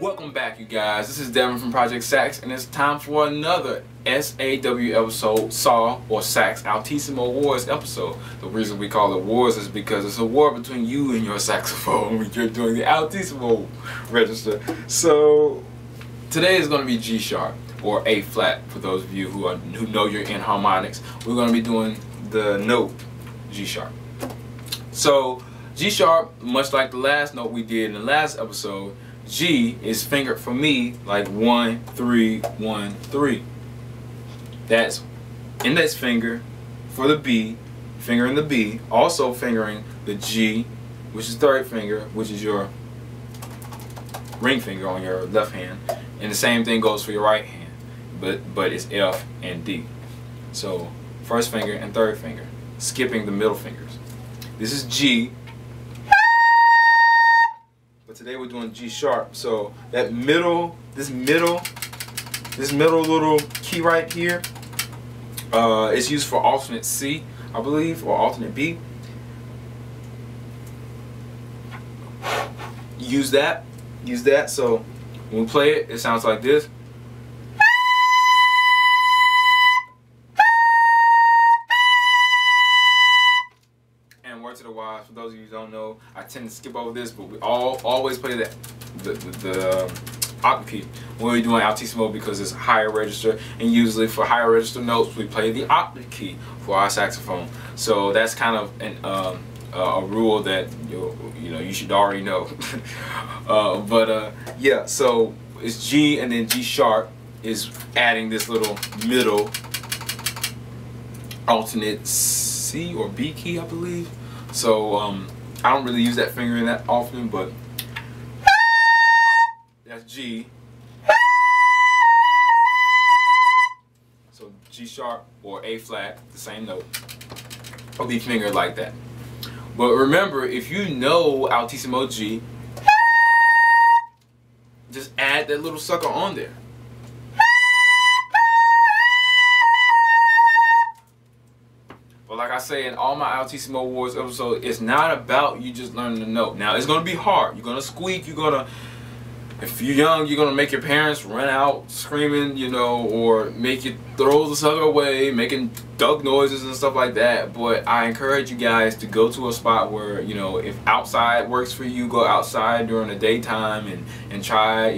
Welcome back, you guys. This is Devin from Project Sax, and it's time for another SAW episode, SAW, or Sax Altissimo Wars episode. The reason we call it wars is because it's a war between you and your saxophone when you're doing the Altissimo register. So today is going to be G sharp or A flat for those of you who know you're in harmonics. We're going to be doing the note G sharp. So G sharp, much like the last note we did in the last episode, G is fingered for me like 1, 3, 1, 3. That's index finger for the B, fingering the B, also fingering the G, which is third finger, which is your ring finger on your left hand, and the same thing goes for your right hand, but it's F and D. So first finger and third finger, skipping the middle fingers. This is G. Today we're doing G sharp, so that this middle little key right here is used for alternate C, I believe, or alternate B. Use that. So when we play it, it sounds like this. To the wise, for those of you who don't know, I tend to skip over this, but we always play the octave key when we're doing Altissimo because it's a higher register, and usually for higher register notes we play the octave key for our saxophone. So that's kind of a rule that you should already know. Yeah, so it's G, and then G sharp is adding this little middle alternate C or B key, I believe. So I don't really use that fingering that often, but that's G. So G sharp or A flat, the same note, will be fingered like that. But remember, if you know Altissimo G, just add that little sucker on there. Like I say in all my Altissimo Wars episodes, it's not about you just learning the note. Now it's gonna be hard. You're gonna squeak. If you're young, you're gonna make your parents run out screaming, or make you throw the sucker away, making duck noises and stuff like that. But I encourage you guys to go to a spot where, if outside works for you, go outside during the daytime and try.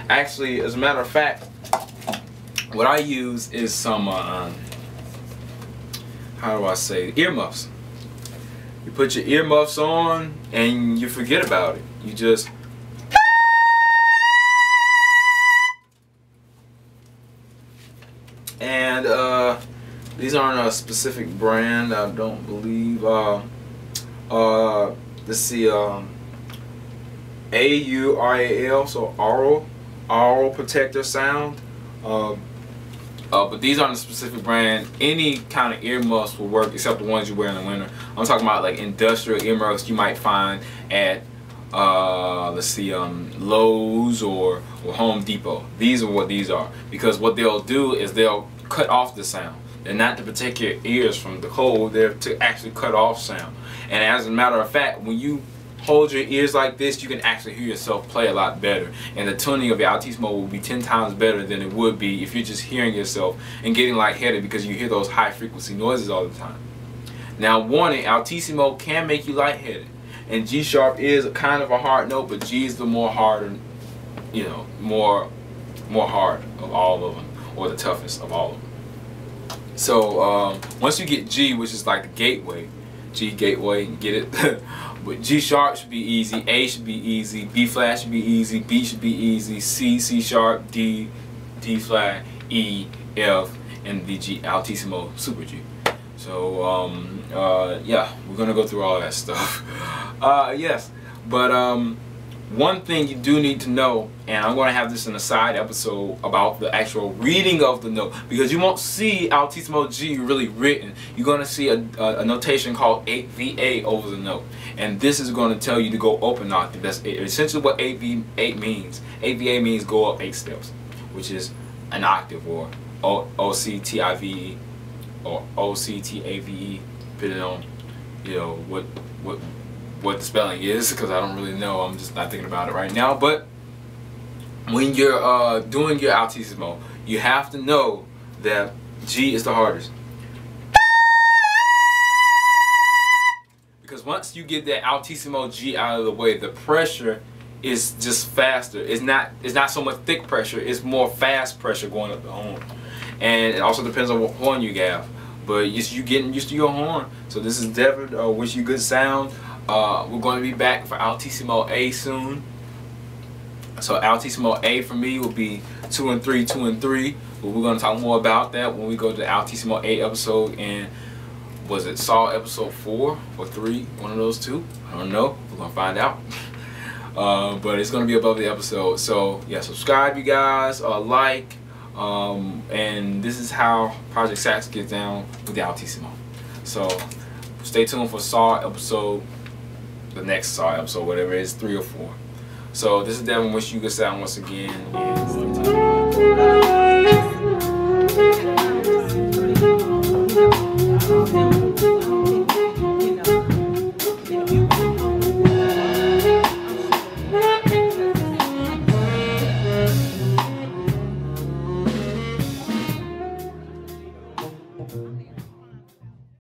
Actually, as a matter of fact, what I use is some. How do I say, earmuffs. You put your earmuffs on and you forget about it. You just and these aren't a specific brand, I don't believe. Let's see, AURAL, so aural protector sound. But these aren't a specific brand. Any kind of earmuffs will work except the ones you wear in the winter. I'm talking about like industrial earmuffs you might find at let's see, Lowe's or Home Depot. These are what these are, because what they'll do is they'll cut off the sound. They're not to protect your ears from the cold, they're to actually cut off sound. And as a matter of fact, when you hold your ears like this, you can actually hear yourself play a lot better, and the tuning of your Altissimo will be 10 times better than it would be if you're just hearing yourself and getting lightheaded because you hear those high frequency noises all the time. Now warning, Altissimo can make you lightheaded, and G sharp is kind of a hard note, but G is the more harder, more hard of all of them, or the toughest of all of them. So once you get G, which is like the gateway, G gateway, you get it. But G sharp should be easy, A should be easy, B flat should be easy, B should be easy, C, C sharp, D, D flat, E, F, and the G, Altissimo, super G. So yeah, we're gonna go through all that stuff. Yes, but one thing you do need to know, and I'm going to have this in a side episode about the actual reading of the note, because you won't see Altissimo G really written. You're going to see a notation called 8VA over the note, and this is going to tell you to go up an octave. That's essentially what 8 means. 8VA means go up 8 steps, which is an octave, or OCTIVE or OCTAVE, depending on, you know, what the spelling is, because I don't really know. I'm just not thinking about it right now. But when you're doing your Altissimo, you have to know that G is the hardest, because once you get that Altissimo G out of the way, the pressure is just faster. It's not so much thick pressure, it's more fast pressure going up the horn. And it also depends on what horn you have, but you getting used to your horn. So this is Devin. Wish you good sound. We're going to be back for Altissimo A soon. So Altissimo A for me will be 2 and 3, 2 and 3. But we're going to talk more about that when we go to the Altissimo A episode. And was it Saw episode 4 or 3? One of those two? I don't know. We're going to find out. But it's going to be above the episode. So yeah, subscribe, you guys. Like. And this is how Project Sax gets down with the Altissimo. So stay tuned for Saw episode, the next Saw episode, whatever it is, 3 or 4. So this is Devin. Wish you good sound once again. And